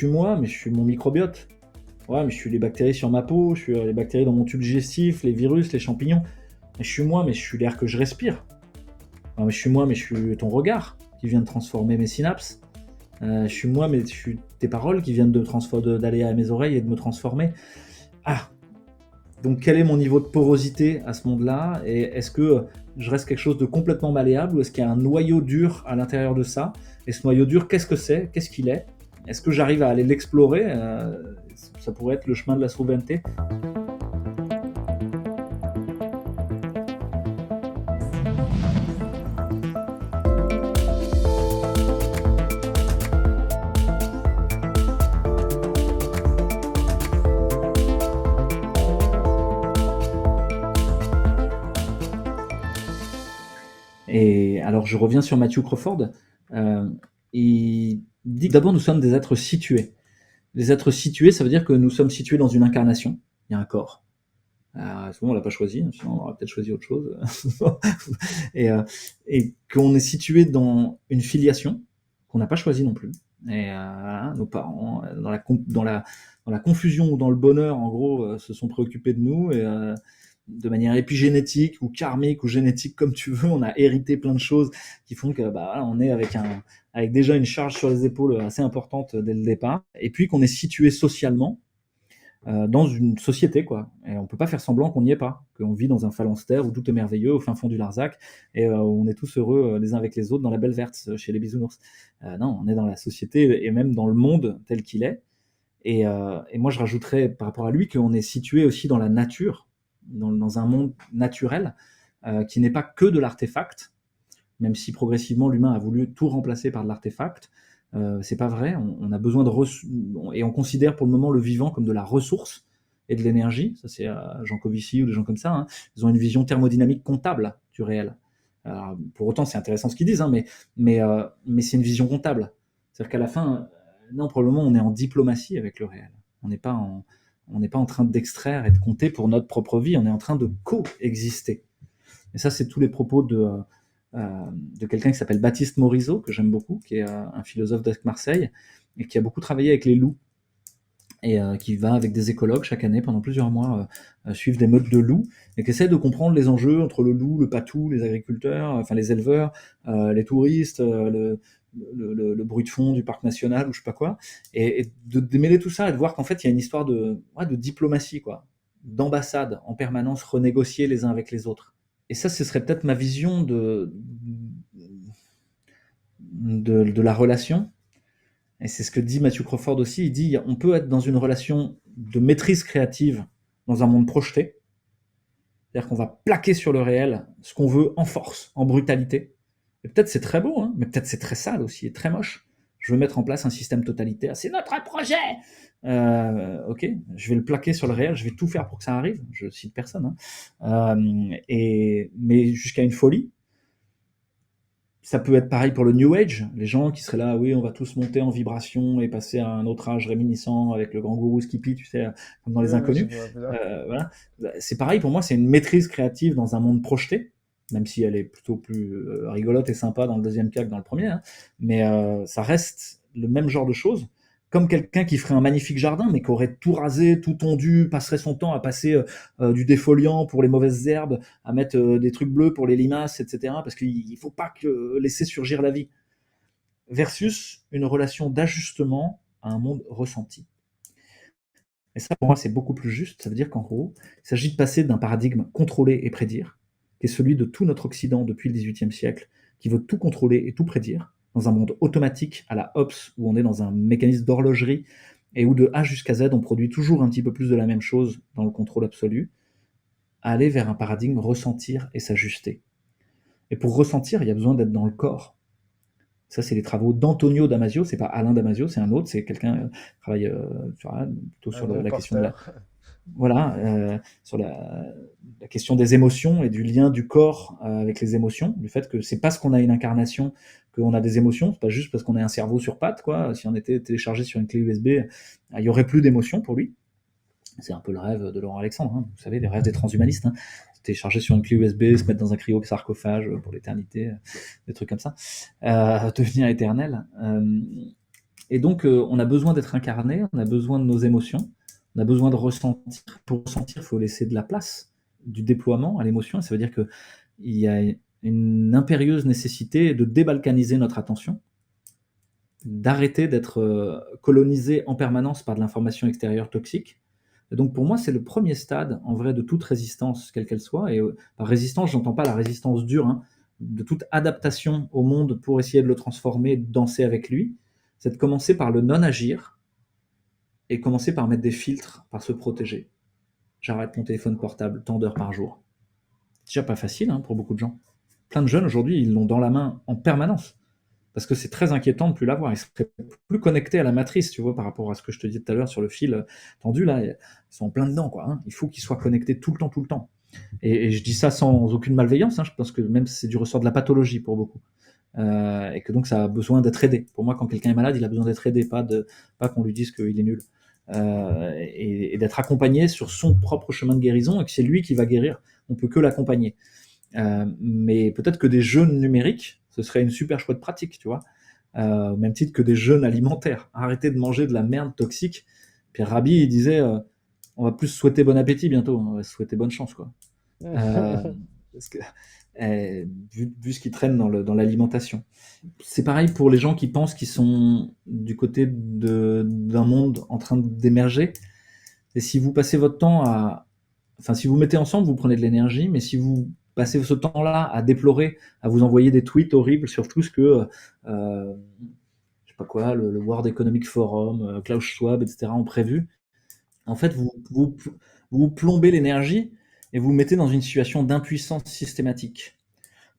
suis moi, mais je suis mon microbiote. Ouais, mais je suis les bactéries sur ma peau, je suis les bactéries dans mon tube digestif, les virus, les champignons. Mais je suis moi, mais je suis l'air que je respire. Ouais, mais je suis moi, mais je suis ton regard qui vient de transformer mes synapses. Je suis moi, mais je suis tes paroles qui viennent d'aller à mes oreilles et de me transformer. Ah, donc quel est mon niveau de porosité à ce monde-là? Et est-ce que je reste quelque chose de complètement malléable ou est-ce qu'il y a un noyau dur à l'intérieur de ça? Et ce noyau dur, qu'est-ce que c'est? Qu'est-ce qu'il est? Est-ce que j'arrive à aller l'explorer? Ça pourrait être le chemin de la souveraineté. Et alors je reviens sur Matthew Crawford. Il dit que d'abord nous sommes des êtres situés. Les êtres situés, ça veut dire que nous sommes situés dans une incarnation. Il y a un corps. Souvent on l'a pas choisi, sinon on aurait peut-être choisi autre chose. et qu'on est situé dans une filiation qu'on n'a pas choisi non plus. Et voilà, nos parents, dans la confusion ou dans le bonheur, en gros, se sont préoccupés de nous. Et de manière épigénétique ou karmique ou génétique comme tu veux, on a hérité plein de choses qui font que voilà, on est avec déjà une charge sur les épaules assez importante dès le départ, et puis qu'on est situé socialement dans une société, quoi. Et on peut pas faire semblant qu'on n'y est pas, qu'on vit dans un phalanstère où tout est merveilleux au fin fond du Larzac et où on est tous heureux les uns avec les autres dans la belle verte chez les bisounours. Non, on est dans la société et même dans le monde tel qu'il est. Et moi, je rajouterais par rapport à lui qu'on est situé aussi dans la nature, dans un monde naturel qui n'est pas que de l'artefact, même si progressivement l'humain a voulu tout remplacer par de l'artefact. C'est pas vrai, on a besoin et on considère pour le moment le vivant comme de la ressource et de l'énergie. Ça, c'est Jean Covici ou des gens comme ça. Hein. Ils ont une vision thermodynamique comptable du réel. Alors, pour autant, c'est intéressant ce qu'ils disent, hein, mais c'est une vision comptable. C'est-à-dire qu'à la fin, non, probablement, on est en diplomatie avec le réel. On n'est pas en train d'extraire et de compter pour notre propre vie, on est en train de coexister. Et ça, c'est tous les propos de quelqu'un qui s'appelle Baptiste Morisot, que j'aime beaucoup, qui est un philosophe d'Aix-Marseille, et qui a beaucoup travaillé avec les loups, et qui va avec des écologues chaque année pendant plusieurs mois suivre des meutes de loups, et qui essaie de comprendre les enjeux entre le loup, le patou, les agriculteurs, enfin les éleveurs, les touristes, le bruit de fond du parc national ou je sais pas quoi, et de démêler tout ça et de voir qu'en fait il y a une histoire de diplomatie, quoi, d'ambassade en permanence renégocier les uns avec les autres. Et ça, ce serait peut-être ma vision de la relation. Et c'est ce que dit Matthew Crawford aussi. Il dit on peut être dans une relation de maîtrise créative dans un monde projeté. C'est-à-dire qu'on va plaquer sur le réel ce qu'on veut en force, en brutalité. Et peut-être c'est très beau, hein, mais peut-être c'est très sale aussi et très moche. Je veux mettre en place un système totalitaire. C'est notre projet. Ok, je vais le plaquer sur le réel. Je vais tout faire pour que ça arrive. Je cite personne. Hein. Mais jusqu'à une folie. Ça peut être pareil pour le New Age, les gens qui seraient là, oui, on va tous monter en vibration et passer à un autre âge réminiscent avec le grand gourou Skippy, tu sais, comme dans Les Ouais, je Inconnus. vois bien. Voilà. C'est pareil pour moi, c'est une maîtrise créative dans un monde projeté, même si elle est plutôt plus rigolote et sympa dans le deuxième cas que dans le premier, hein. Mais ça reste le même genre de choses. Comme quelqu'un qui ferait un magnifique jardin, mais qui aurait tout rasé, tout tondu, passerait son temps à passer du défoliant pour les mauvaises herbes, à mettre des trucs bleus pour les limaces, etc. Parce qu'il ne faut pas laisser surgir la vie. Versus une relation d'ajustement à un monde ressenti. Et ça, pour moi, c'est beaucoup plus juste. Ça veut dire qu'en gros, il s'agit de passer d'un paradigme contrôler et prédire, qui est celui de tout notre Occident depuis le XVIIIe siècle, qui veut tout contrôler et tout prédire, dans un monde automatique à la Hobbes, où on est dans un mécanisme d'horlogerie, et où de A jusqu'à Z, on produit toujours un petit peu plus de la même chose dans le contrôle absolu, à aller vers un paradigme ressentir et s'ajuster. Et pour ressentir, il y a besoin d'être dans le corps. Ça, c'est les travaux d'Antonio Damasio, c'est pas Alain Damasio, c'est un autre, c'est quelqu'un qui travaille plutôt Un sur gros la question de la, pasteur. voilà, sur la question des émotions et du lien du corps avec les émotions, du fait que c'est parce qu'on a une incarnation qu'on a des émotions, c'est pas juste parce qu'on a un cerveau sur pattes, quoi. Si on était téléchargé sur une clé USB, il y aurait plus d'émotions pour lui. C'est un peu le rêve de Laurent Alexandre, hein. Vous savez, les rêves des transhumanistes, hein. Se télécharger sur une clé USB, se mettre dans un cryo-sarcophage pour l'éternité, des trucs comme ça, devenir éternel. Et donc, on a besoin d'être incarné, on a besoin de nos émotions, on a besoin de ressentir. Pour ressentir, il faut laisser de la place, du déploiement à l'émotion. Ça veut dire qu'il y a une impérieuse nécessité de débalkaniser notre attention, d'arrêter d'être colonisé en permanence par de l'information extérieure toxique. Et donc pour moi, c'est le premier stade, en vrai, de toute résistance, quelle qu'elle soit. Et par résistance, j'entends pas la résistance dure, hein, de toute adaptation au monde pour essayer de le transformer, de danser avec lui. C'est de commencer par le non-agir et commencer par mettre des filtres, par se protéger. J'arrête mon téléphone portable tant d'heures par jour. C'est déjà pas facile, hein, pour beaucoup de gens. Plein de jeunes aujourd'hui, ils l'ont dans la main en permanence. Parce que c'est très inquiétant de ne plus l'avoir. Ils seraient plus connectés à la matrice, tu vois, par rapport à ce que je te disais tout à l'heure sur le fil tendu, là. Ils sont en plein dedans, quoi, hein. Il faut qu'ils soient connectés tout le temps, tout le temps. Et je dis ça sans aucune malveillance, hein. Je pense que même c'est du ressort de la pathologie pour beaucoup. Et que donc ça a besoin d'être aidé. Pour moi, quand quelqu'un est malade, il a besoin d'être aidé, pas qu'on lui dise qu'il est nul. Et d'être accompagné sur son propre chemin de guérison et que c'est lui qui va guérir. On peut que l'accompagner. Mais peut-être que des jeûnes numériques, ce serait une super chouette pratique, tu vois. Au même titre que des jeûnes alimentaires. Arrêtez de manger de la merde toxique. Puis Rabbi, il disait, on va plus se souhaiter bon appétit bientôt, on va se souhaiter bonne chance, quoi. Parce que, vu ce qui traîne dans l'alimentation. C'est pareil pour les gens qui pensent qu'ils sont du côté d'un monde en train d'émerger. Et si vous passez votre temps enfin, si vous mettez ensemble, vous prenez de l'énergie, mais si vous passez ce temps-là à déplorer, à vous envoyer des tweets horribles sur tout ce que, je sais pas quoi, le World Economic Forum, Klaus Schwab, etc. ont prévu, en fait, vous plombez l'énergie et vous mettez dans une situation d'impuissance systématique.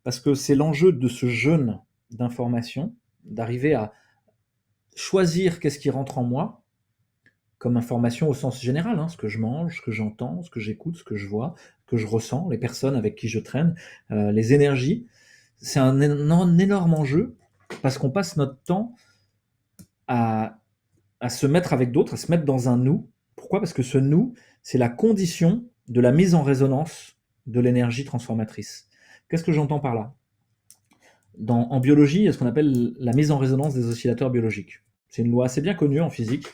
Parce que c'est l'enjeu de ce jeûne d'information, d'arriver à choisir qu'est-ce qui rentre en moi, comme information au sens général, hein, ce que je mange, ce que j'entends, ce que j'écoute, ce que je vois, que je ressens, les personnes avec qui je traîne, les énergies. C'est un énorme enjeu parce qu'on passe notre temps à, à se mettre avec d'autres, à se mettre dans un nous. Pourquoi? Parce que ce nous, c'est la condition de la mise en résonance de l'énergie transformatrice. Qu'est-ce que j'entends par là? En biologie, il y a ce qu'on appelle la mise en résonance des oscillateurs biologiques. C'est une loi assez bien connue en physique.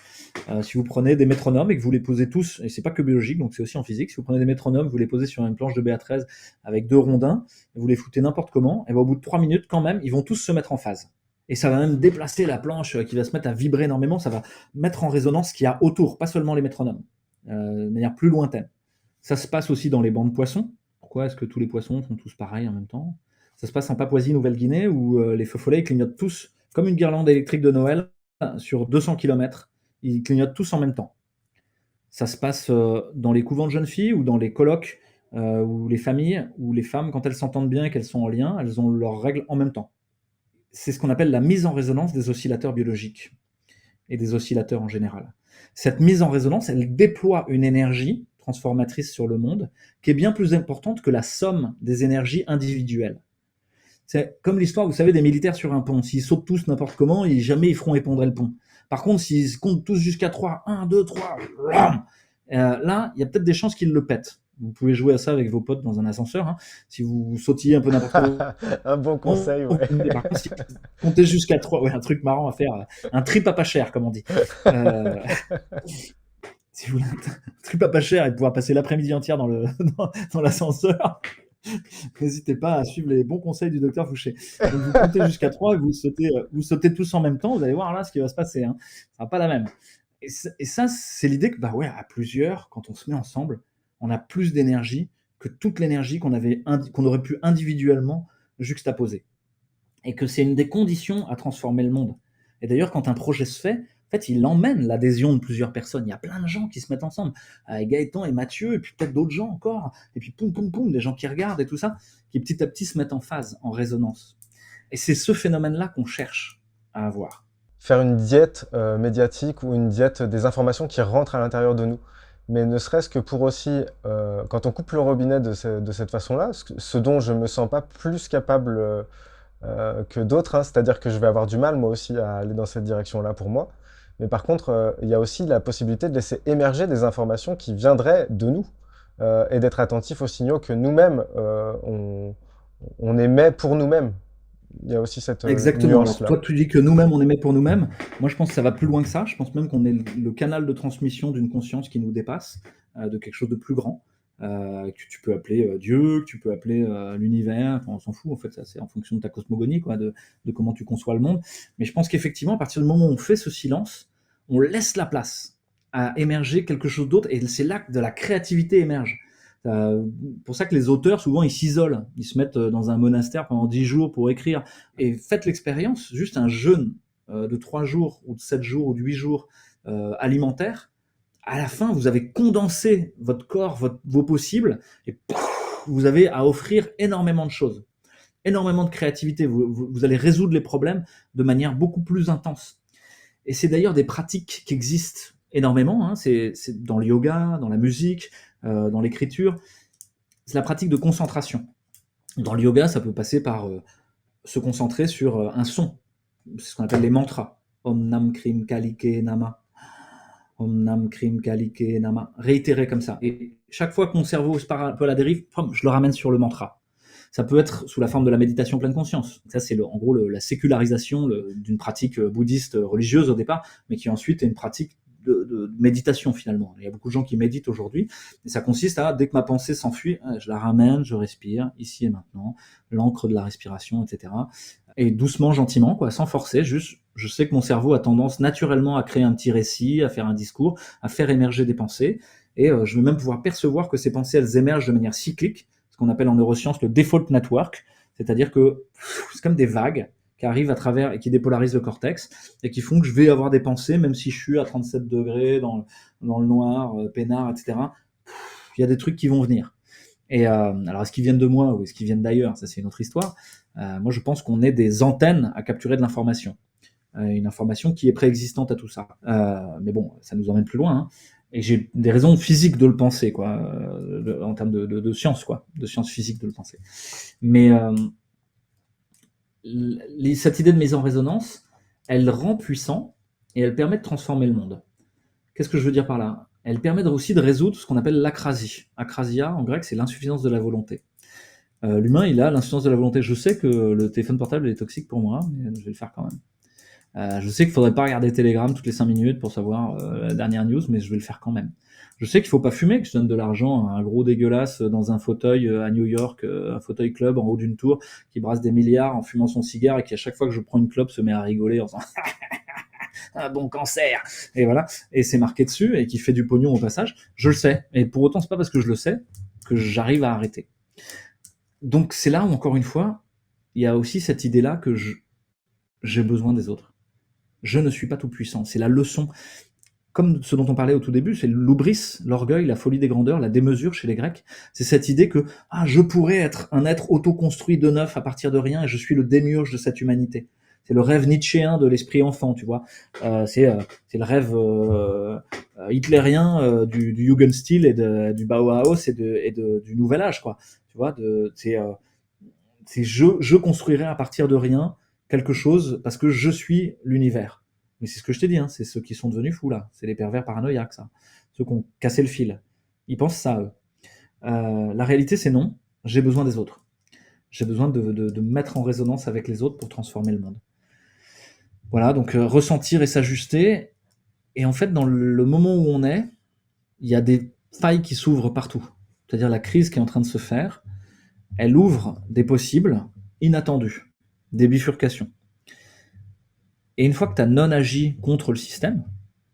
Si vous prenez des métronomes et que vous les posez tous, et c'est pas que biologique, donc c'est aussi en physique, si vous prenez des métronomes, vous les posez sur une planche de BA13 avec deux rondins, et vous les foutez n'importe comment, et bien au bout de 3 minutes, quand même, ils vont tous se mettre en phase. Et ça va même déplacer la planche qui va se mettre à vibrer énormément, ça va mettre en résonance ce qu'il y a autour, pas seulement les métronomes, de manière plus lointaine. Ça se passe aussi dans les bancs de poissons. Pourquoi est-ce que tous les poissons sont tous pareils en même temps? Ça se passe en Papouasie-Nouvelle-Guinée où les feux follets clignotent tous comme une guirlande électrique de Noël sur 200 km. Ils clignotent tous en même temps. Ça se passe dans les couvents de jeunes filles ou dans les colloques où les familles, où les femmes, quand elles s'entendent bien et qu'elles sont en lien, elles ont leurs règles en même temps. C'est ce qu'on appelle la mise en résonance des oscillateurs biologiques et des oscillateurs en général. Cette mise en résonance, elle déploie une énergie transformatrice sur le monde qui est bien plus importante que la somme des énergies individuelles. C'est comme l'histoire, vous savez, des militaires sur un pont. S'ils sautent tous n'importe comment, jamais ils feront effondrer le pont. Par contre, s'ils comptent tous jusqu'à 3, 1, 2, 3, là, il y a peut-être des chances qu'ils le pètent. Vous pouvez jouer à ça avec vos potes dans un ascenseur. Hein. Si vous sautillez un peu n'importe où. Un bon conseil, ouais. Par contre, si vous comptez jusqu'à 3, ouais, un truc marrant à faire, un trip à pas cher, comme on dit. Si vous voulez un trip à pas cher et pouvoir passer l'après-midi entière dans l'ascenseur, n'hésitez pas à suivre les bons conseils du docteur Fouché. Donc vous comptez jusqu'à 3 et vous sautez tous en même temps, vous allez voir là ce qui va se passer. Hein. Ça va pas la même. Et ça, c'est l'idée que, bah ouais, à plusieurs, quand on se met ensemble, on a plus d'énergie que toute l'énergie qu'on aurait pu individuellement juxtaposer. Et que c'est une des conditions à transformer le monde. Et d'ailleurs, quand un projet se fait, en fait, il emmène l'adhésion de plusieurs personnes. Il y a plein de gens qui se mettent ensemble. Gaëtan et Mathieu, et puis peut-être d'autres gens encore. Et puis poum, poum, poum, des gens qui regardent et tout ça, qui petit à petit se mettent en phase, en résonance. Et c'est ce phénomène-là qu'on cherche à avoir. Faire une diète médiatique ou une diète des informations qui rentrent à l'intérieur de nous. Mais ne serait-ce que pour aussi, quand on coupe le robinet de cette façon-là, ce dont je me sens pas plus capable que d'autres, hein, c'est-à-dire que je vais avoir du mal moi aussi à aller dans cette direction-là pour moi. Mais par contre, il y a aussi la possibilité de laisser émerger des informations qui viendraient de nous et d'être attentif aux signaux que nous-mêmes on émet pour nous-mêmes. Il y a aussi cette Exactement. Alors, nuance-là. toi, tu dis que nous-mêmes, on émet pour nous-mêmes. Moi, je pense que ça va plus loin que ça. Je pense même qu'on est le canal de transmission d'une conscience qui nous dépasse, de quelque chose de plus grand, que tu peux appeler Dieu, que tu peux appeler l'univers. Enfin, on s'en fout, en fait, ça, c'est en fonction de ta cosmogonie, quoi, de comment tu conçois le monde. Mais je pense qu'effectivement, à partir du moment où on fait ce silence, on laisse la place à émerger quelque chose d'autre. Et c'est là que de la créativité émerge. Pour ça que les auteurs, souvent, ils s'isolent. Ils se mettent dans un monastère pendant 10 jours pour écrire. Et faites l'expérience, juste un jeûne de 3 jours, ou de 7 jours, ou de 8 jours alimentaire. À la fin, vous avez condensé votre corps, vos possibles, et vous avez à offrir énormément de choses, énormément de créativité. Vous allez résoudre les problèmes de manière beaucoup plus intense. Et c'est d'ailleurs des pratiques qui existent énormément. Hein. C'est dans le yoga, dans la musique, dans l'écriture. C'est la pratique de concentration. Dans le yoga, ça peut passer par se concentrer sur un son. C'est ce qu'on appelle les mantras. Om Nam Krim Kalike Nama. Om Nam Krim Kalike Nama. Réitérer comme ça. Et chaque fois que mon cerveau se part un peu à la dérive, je le ramène sur le mantra. Ça peut être sous la forme de la méditation pleine conscience. Ça, c'est en gros la sécularisation d'une pratique bouddhiste religieuse au départ, mais qui ensuite est une pratique de méditation finalement. Il y a beaucoup de gens qui méditent aujourd'hui, et ça consiste à, dès que ma pensée s'enfuit, je la ramène, je respire, ici et maintenant, l'encre de la respiration, etc. Et doucement, gentiment, quoi, sans forcer, juste, je sais que mon cerveau a tendance naturellement à créer un petit récit, à faire un discours, à faire émerger des pensées, et je vais même pouvoir percevoir que ces pensées, elles émergent de manière cyclique, ce qu'on appelle en neurosciences le default network, c'est-à-dire que c'est comme des vagues qui arrivent à travers et qui dépolarisent le cortex et qui font que je vais avoir des pensées, même si je suis à 37 degrés dans le noir, peinard, etc. Il y a des trucs qui vont venir. Et alors, est-ce qu'ils viennent de moi ou est-ce qu'ils viennent d'ailleurs? Ça, c'est une autre histoire. Moi, je pense qu'on est des antennes à capturer de l'information. Une information qui est préexistante à tout ça. Mais bon, ça nous emmène plus loin. Hein. Et j'ai des raisons physiques de le penser, quoi, en termes de science, quoi, de science physique de le penser. Mais cette idée de mise en résonance, elle rend puissant et elle permet de transformer le monde. Qu'est-ce que je veux dire par là? Elle permet aussi de résoudre ce qu'on appelle l'akrasie. Akrasia, en grec, c'est l'insuffisance de la volonté. L'humain, il a l'insuffisance de la volonté. Je sais que le téléphone portable est toxique pour moi, mais je vais le faire quand même. Je sais qu'il faudrait pas regarder Telegram toutes les 5 minutes pour savoir la dernière news, mais je vais le faire quand même. Je sais qu'il faut pas fumer, que je donne de l'argent à un gros dégueulasse dans un fauteuil à New York, un fauteuil club en haut d'une tour, qui brasse des milliards en fumant son cigare et qui à chaque fois que je prends une clope se met à rigoler en disant un bon cancer, et voilà, et c'est marqué dessus et qui fait du pognon au passage. Je le sais, et pour autant c'est pas parce que je le sais que j'arrive à arrêter. Donc c'est là où encore une fois, il y a aussi cette idée-là que j'ai besoin des autres. Je ne suis pas tout puissant. C'est la leçon, comme ce dont on parlait au tout début, c'est l'oubris, l'orgueil, la folie des grandeurs, la démesure chez les Grecs. C'est cette idée que je pourrais être un être autoconstruit de neuf à partir de rien et je suis le démiurge de cette humanité. C'est le rêve nietzschéen de l'esprit enfant, tu vois. C'est le rêve hitlérien du Jugendstil et du Bauhaus et du Nouvel Âge, quoi. Tu vois, c'est je construirai à partir de rien quelque chose parce que je suis l'univers. Mais c'est ce que je t'ai dit, hein, c'est ceux qui sont devenus fous là, c'est les pervers paranoïaques, ça. Ceux qui ont cassé le fil. Ils pensent ça, eux. La réalité, c'est non, j'ai besoin des autres. J'ai besoin de me mettre en résonance avec les autres pour transformer le monde. Voilà, donc ressentir et s'ajuster. Et en fait, dans le moment où on est, il y a des failles qui s'ouvrent partout. C'est-à-dire la crise qui est en train de se faire, elle ouvre des possibles inattendus, des bifurcations. Et une fois que tu as non agi contre le système,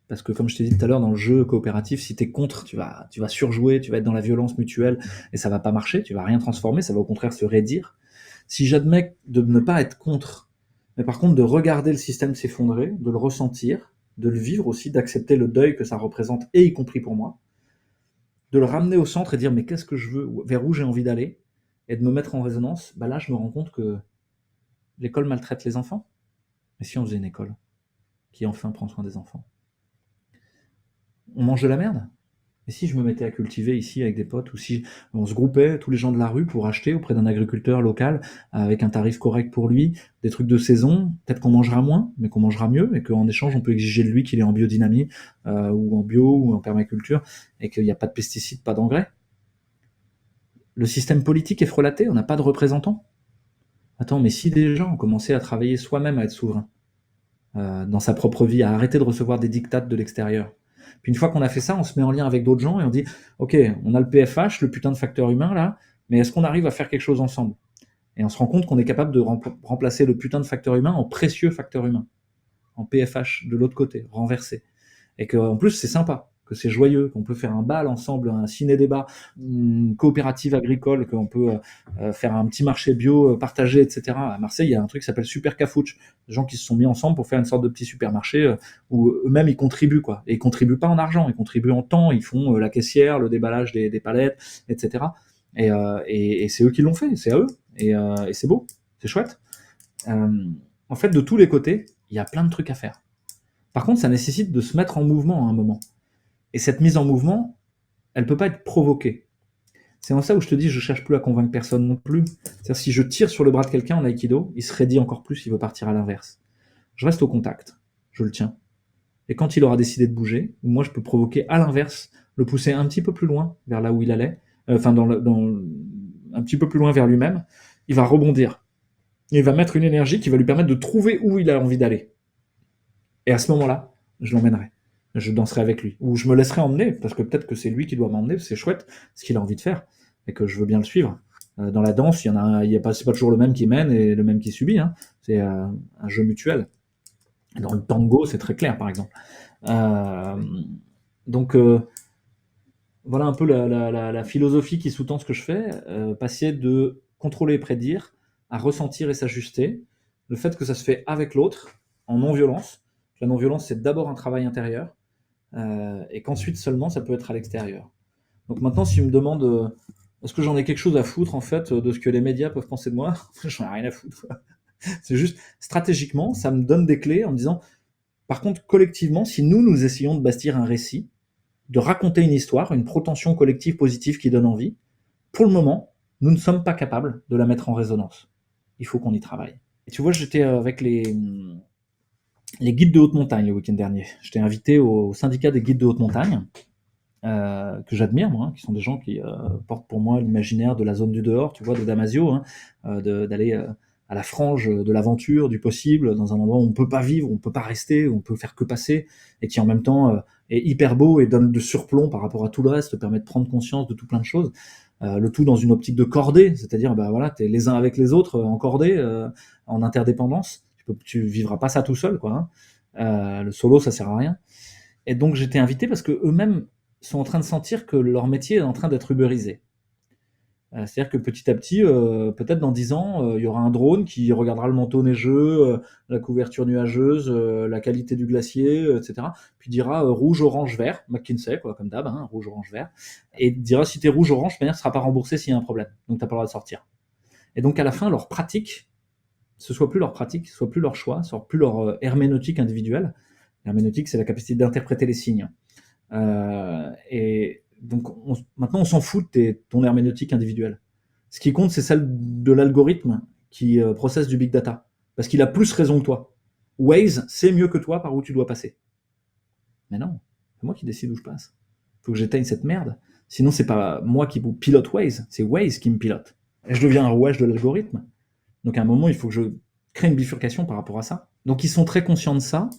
parce que comme je t'ai dit tout à l'heure, dans le jeu coopératif, si tu es contre, tu vas surjouer, tu vas être dans la violence mutuelle et ça va pas marcher, tu vas rien transformer, ça va au contraire se raidir. Si j'admets de ne pas être contre, mais par contre de regarder le système s'effondrer, de le ressentir, de le vivre aussi, d'accepter le deuil que ça représente, et y compris pour moi, de le ramener au centre et dire mais qu'est-ce que je veux, vers où j'ai envie d'aller, et de me mettre en résonance, bah là je me rends compte que l'école maltraite les enfants. Mais si on faisait une école qui enfin prend soin des enfants? On mange de la merde? Et si je me mettais à cultiver ici avec des potes, ou si on se groupait, tous les gens de la rue, pour acheter auprès d'un agriculteur local, avec un tarif correct pour lui, des trucs de saison, peut-être qu'on mangera moins, mais qu'on mangera mieux, et qu'en échange, on peut exiger de lui qu'il est en biodynamie, ou en bio, ou en permaculture, et qu'il n'y a pas de pesticides, pas d'engrais. Le système politique est frelaté, on n'a pas de représentants. Attends, mais si déjà on commençait à travailler soi-même à être souverain dans sa propre vie, à arrêter de recevoir des dictates de l'extérieur. Puis une fois qu'on a fait ça, on se met en lien avec d'autres gens et on dit, ok, on a le PFH, le putain de facteur humain là, mais est-ce qu'on arrive à faire quelque chose ensemble? Et on se rend compte qu'on est capable de remplacer le putain de facteur humain en précieux facteur humain, en PFH de l'autre côté, renversé. Et qu'en plus c'est sympa, que c'est joyeux, qu'on peut faire un bal ensemble, un ciné-débat, une coopérative agricole, qu'on peut faire un petit marché bio partagé, etc. À Marseille, il y a un truc qui s'appelle Super Cafouche, des gens qui se sont mis ensemble pour faire une sorte de petit supermarché où eux-mêmes ils contribuent, quoi. Et ils contribuent pas en argent, ils contribuent en temps, ils font la caissière, le déballage des palettes, etc. Et c'est eux qui l'ont fait, c'est à eux. Et c'est beau, c'est chouette. Euh, En fait, de tous les côtés, il y a plein de trucs à faire. Par contre, ça nécessite de se mettre en mouvement à un moment. Et cette mise en mouvement, elle peut pas être provoquée. C'est en ça où je te dis, je cherche plus à convaincre personne non plus. C'est-à-dire, si je tire sur le bras de quelqu'un en aïkido, il se raidit encore plus, il veut partir à l'inverse. Je reste au contact, je le tiens. Et quand il aura décidé de bouger, moi je peux provoquer à l'inverse, le pousser un petit peu plus loin vers là où il allait, enfin un petit peu plus loin vers lui-même, il va rebondir. Il va mettre une énergie qui va lui permettre de trouver où il a envie d'aller. Et à ce moment-là, je l'emmènerai. Je danserai avec lui. Ou je me laisserai emmener, parce que peut-être que c'est lui qui doit m'emmener, c'est chouette, ce qu'il a envie de faire, et que je veux bien le suivre. Dans la danse, c'est pas toujours le même qui mène et le même qui subit. Hein. C'est un jeu mutuel. Dans le tango, c'est très clair, par exemple. Euh, donc, voilà un peu la philosophie qui sous-tend ce que je fais. Passer de contrôler et prédire à ressentir et s'ajuster. Le fait que ça se fait avec l'autre, en non-violence. La non-violence, c'est d'abord un travail intérieur, et qu'ensuite seulement ça peut être à l'extérieur. Donc maintenant, si tu me demandes est-ce que j'en ai quelque chose à foutre en fait de ce que les médias peuvent penser de moi, j'en ai rien à foutre. C'est juste stratégiquement, ça me donne des clés en me disant, par contre, collectivement, si nous essayons de bâtir un récit, de raconter une histoire, une protension collective positive qui donne envie, pour le moment, nous ne sommes pas capables de la mettre en résonance. Il faut qu'on y travaille. Et tu vois, j'étais avec les guides de haute montagne le week-end dernier. J'étais invité au syndicat des guides de haute montagne, que j'admire, moi, hein, qui sont des gens qui portent pour moi l'imaginaire de la zone du dehors, tu vois, de Damasio, hein, d'aller à la frange de l'aventure, du possible, dans un endroit où on ne peut pas vivre, où on ne peut pas rester, où on peut faire que passer, et qui en même temps est hyper beau et donne de surplomb par rapport à tout le reste, te permet de prendre conscience de tout plein de choses. Le tout dans une optique de cordée, c'est-à-dire, bah voilà, t'es les uns avec les autres, en cordée, en interdépendance. Tu vivras pas ça tout seul, quoi. Hein. Le solo, ça sert à rien. Et donc j'étais invité parce que eux-mêmes sont en train de sentir que leur métier est en train d'être uberisé. C'est-à-dire que petit à petit, peut-être dans 10 ans, il y aura un drone qui regardera le manteau neigeux, la couverture nuageuse, la qualité du glacier, etc. Puis dira rouge, orange, vert, McKinsey, quoi, comme d'hab, hein, rouge, orange, vert. Et dira si t'es rouge, orange, de manière, ne sera pas remboursé s'il y a un problème. Donc t'as pas le droit de sortir. Et donc à la fin, leur pratique, ce soit plus leur pratique, ce soit plus leur choix, ce soit plus leur herméneutique individuelle. L'herméneutique, c'est la capacité d'interpréter les signes. Et donc maintenant, on s'en fout de ton herméneutique individuelle. Ce qui compte, c'est celle de l'algorithme qui processe du big data. Parce qu'il a plus raison que toi. Waze sait mieux que toi par où tu dois passer. Mais non, c'est moi qui décide où je passe. Il faut que j'éteigne cette merde. Sinon, c'est pas moi qui pilote Waze, c'est Waze qui me pilote. Et je deviens un rouage de l'algorithme. Donc à un moment, il faut que je crée une bifurcation par rapport à ça. Donc ils sont très conscients de ça,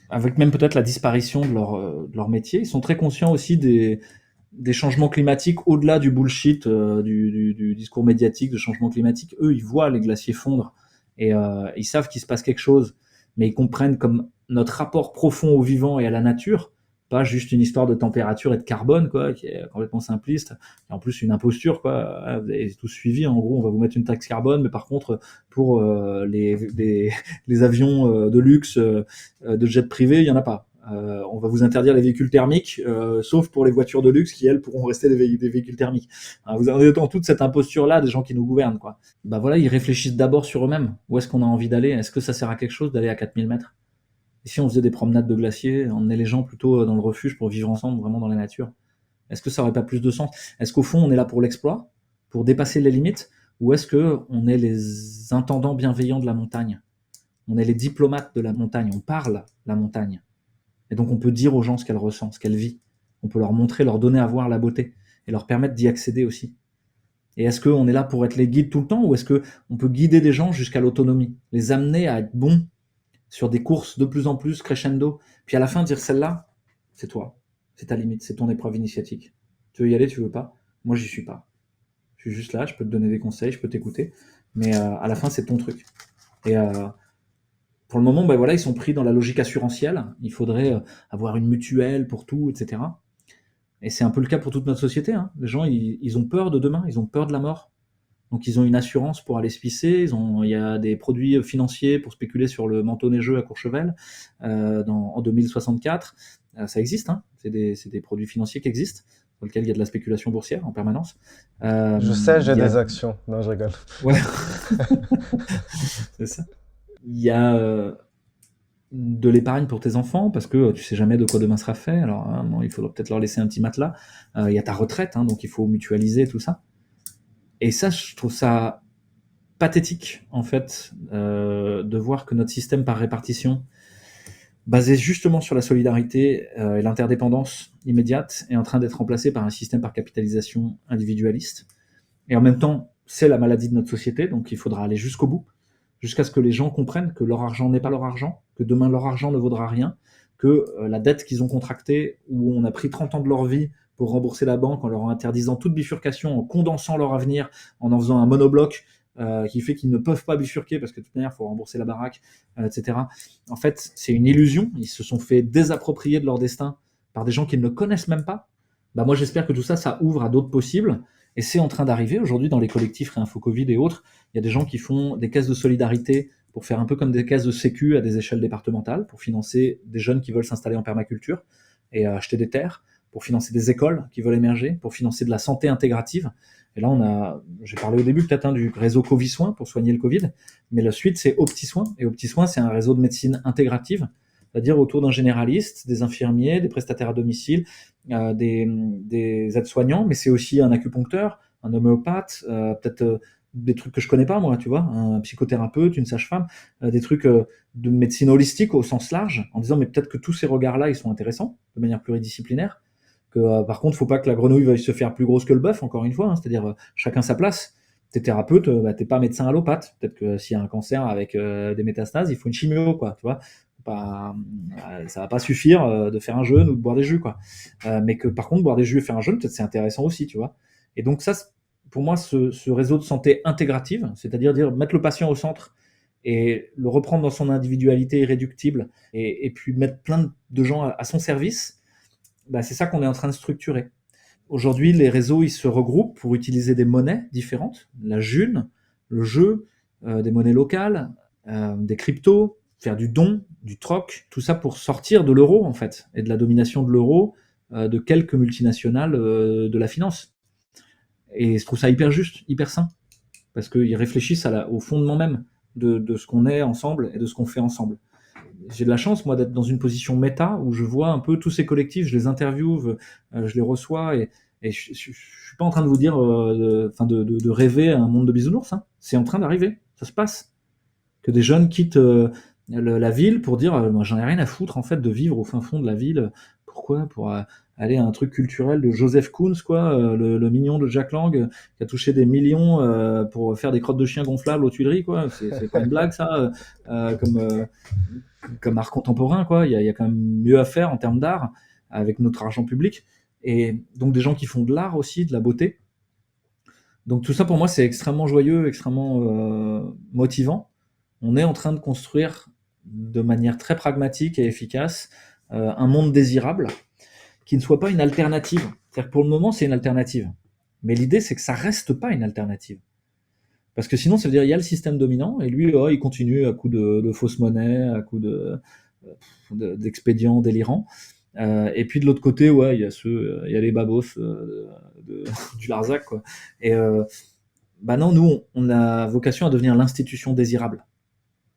avec même peut-être la disparition de leur métier. Ils sont très conscients aussi des changements climatiques au-delà du bullshit, du discours médiatique de changement climatique. Eux, ils voient les glaciers fondre et ils savent qu'il se passe quelque chose, mais ils comprennent comme notre rapport profond au vivant et à la nature, pas juste une histoire de température et de carbone, quoi, qui est complètement simpliste, et en plus une imposture, quoi. Ah, vous avez tous suivi, en gros, on va vous mettre une taxe carbone, mais par contre, pour les avions de luxe, de jet privé, il n'y en a pas. On va vous interdire les véhicules thermiques, sauf pour les voitures de luxe qui, elles, pourront rester des véhicules thermiques. Hein, vous avez dans toute cette imposture-là des gens qui nous gouvernent, quoi. Bah voilà, ils réfléchissent d'abord sur eux-mêmes. Où est-ce qu'on a envie d'aller? Est-ce que ça sert à quelque chose d'aller à 4000 mètres? Et si on faisait des promenades de glaciers, on emmenait les gens plutôt dans le refuge pour vivre ensemble, vraiment dans la nature? Est-ce que ça aurait pas plus de sens? Est-ce qu'au fond, on est là pour l'exploit, pour dépasser les limites? Ou est-ce qu'on est les intendants bienveillants de la montagne? On est les diplomates de la montagne, on parle la montagne. Et donc on peut dire aux gens ce qu'elle ressent, ce qu'elle vit. On peut leur montrer, leur donner à voir la beauté et leur permettre d'y accéder aussi. Et est-ce qu'on est là pour être les guides tout le temps, ou est-ce qu'on peut guider des gens jusqu'à l'autonomie, les amener à être bons sur des courses de plus en plus crescendo, puis à la fin dire celle-là, c'est toi, c'est ta limite, c'est ton épreuve initiatique. Tu veux y aller, tu veux pas. Moi, j'y suis pas. Je suis juste là, je peux te donner des conseils, je peux t'écouter, mais à la fin, c'est ton truc. Et pour le moment, ben voilà, ils sont pris dans la logique assurantielle. Il faudrait avoir une mutuelle pour tout, etc. Et c'est un peu le cas pour toute notre société. Hein. Les gens, ils ont peur de demain, ils ont peur de la mort. Donc ils ont une assurance pour aller se pisser, il y a des produits financiers pour spéculer sur le manteau neigeux à Courchevel en 2064. Ça existe, hein. C'est des produits financiers qui existent, dans lesquels il y a de la spéculation boursière en permanence. Je sais, Il j'ai y a... des actions. Non, je rigole. Ouais, c'est ça. Il y a de l'épargne pour tes enfants, parce que tu sais jamais de quoi demain sera fait. Alors bon, il faudra peut-être leur laisser un petit matelas. Il y a ta retraite, hein, donc il faut mutualiser tout ça. Et ça, je trouve ça pathétique, en fait, de voir que notre système par répartition, basé justement sur la solidarité et l'interdépendance immédiate, est en train d'être remplacé par un système par capitalisation individualiste. Et en même temps, c'est la maladie de notre société, donc il faudra aller jusqu'au bout, jusqu'à ce que les gens comprennent que leur argent n'est pas leur argent, que demain leur argent ne vaudra rien, que la dette qu'ils ont contractée, où on a pris 30 ans de leur vie pour rembourser la banque en leur interdisant toute bifurcation, en condensant leur avenir, en faisant un monobloc qui fait qu'ils ne peuvent pas bifurquer parce que de toute manière, il faut rembourser la baraque, etc. En fait, c'est une illusion. Ils se sont fait désapproprier de leur destin par des gens qu'ils ne connaissent même pas. Bah, moi, j'espère que tout ça, ça ouvre à d'autres possibles. Et c'est en train d'arriver aujourd'hui dans les collectifs Réinfo Covid et autres. Il y a des gens qui font des caisses de solidarité pour faire un peu comme des caisses de sécu à des échelles départementales, pour financer des jeunes qui veulent s'installer en permaculture et acheter des terres, pour financer des écoles qui veulent émerger, pour financer de la santé intégrative. Et là, j'ai parlé au début peut-être du réseau Covid-Soins pour soigner le Covid, mais la suite, c'est OptiSoins. Et OptiSoins, c'est un réseau de médecine intégrative, c'est-à-dire autour d'un généraliste, des infirmiers, des prestataires à domicile, des aides-soignants, mais c'est aussi un acupuncteur, un homéopathe, peut-être des trucs que je connais pas moi, tu vois, un psychothérapeute, une sage-femme, des trucs de médecine holistique au sens large, en disant mais peut-être que tous ces regards-là, ils sont intéressants, de manière pluridisciplinaire, que par contre, faut pas que la grenouille veuille se faire plus grosse que le bœuf, encore une fois, hein, c'est-à-dire chacun sa place. T'es thérapeute, t'es pas médecin allopathe. Peut-être que s'il y a un cancer avec des métastases, il faut une chimio, quoi, tu vois. Pas, ça va pas suffire de faire un jeûne ou de boire des jus, quoi. Mais que par contre, boire des jus et faire un jeûne, peut-être c'est intéressant aussi, tu vois. Et donc ça, pour moi, ce réseau de santé intégrative, c'est-à-dire mettre le patient au centre et le reprendre dans son individualité irréductible et puis mettre plein de gens à son service, bah, c'est ça qu'on est en train de structurer. Aujourd'hui, les réseaux, ils se regroupent pour utiliser des monnaies différentes, la June, le jeu, des monnaies locales, des cryptos, faire du don, du troc, tout ça pour sortir de l'euro, en fait, et de la domination de l'euro de quelques multinationales de la finance. Et je trouve ça hyper juste, hyper sain, parce qu'ils réfléchissent au fondement même de ce qu'on est ensemble et de ce qu'on fait ensemble. J'ai de la chance, moi, d'être dans une position méta où je vois un peu tous ces collectifs, je les interviewe, je les reçois et je suis pas en train de vous dire de rêver un monde de bisounours. Hein. C'est en train d'arriver, ça se passe. Que des jeunes quittent la ville pour dire moi j'en ai rien à foutre en fait de vivre au fin fond de la ville. Pourquoi? Pour aller à un truc culturel de Joseph Koons, quoi, le mignon de Jack Lang qui a touché des millions pour faire des crottes de chiens gonflables aux Tuileries, quoi. C'est pas une blague ça, comme art contemporain, quoi. Il y a quand même mieux à faire en termes d'art avec notre argent public. Et donc des gens qui font de l'art aussi, de la beauté. Donc tout ça pour moi c'est extrêmement joyeux, extrêmement motivant. On est en train de construire de manière très pragmatique et efficace un monde désirable qui ne soit pas une alternative. C'est-à-dire que pour le moment c'est une alternative. Mais l'idée c'est que ça reste pas une alternative. Parce que sinon ça veut dire il y a le système dominant et lui il continue à coup de fausses monnaies, à coup d'expédients délirants. Et puis de l'autre côté, ouais, il y a les babos du Larzac, quoi. Et bah non, nous, on a vocation à devenir l'institution désirable.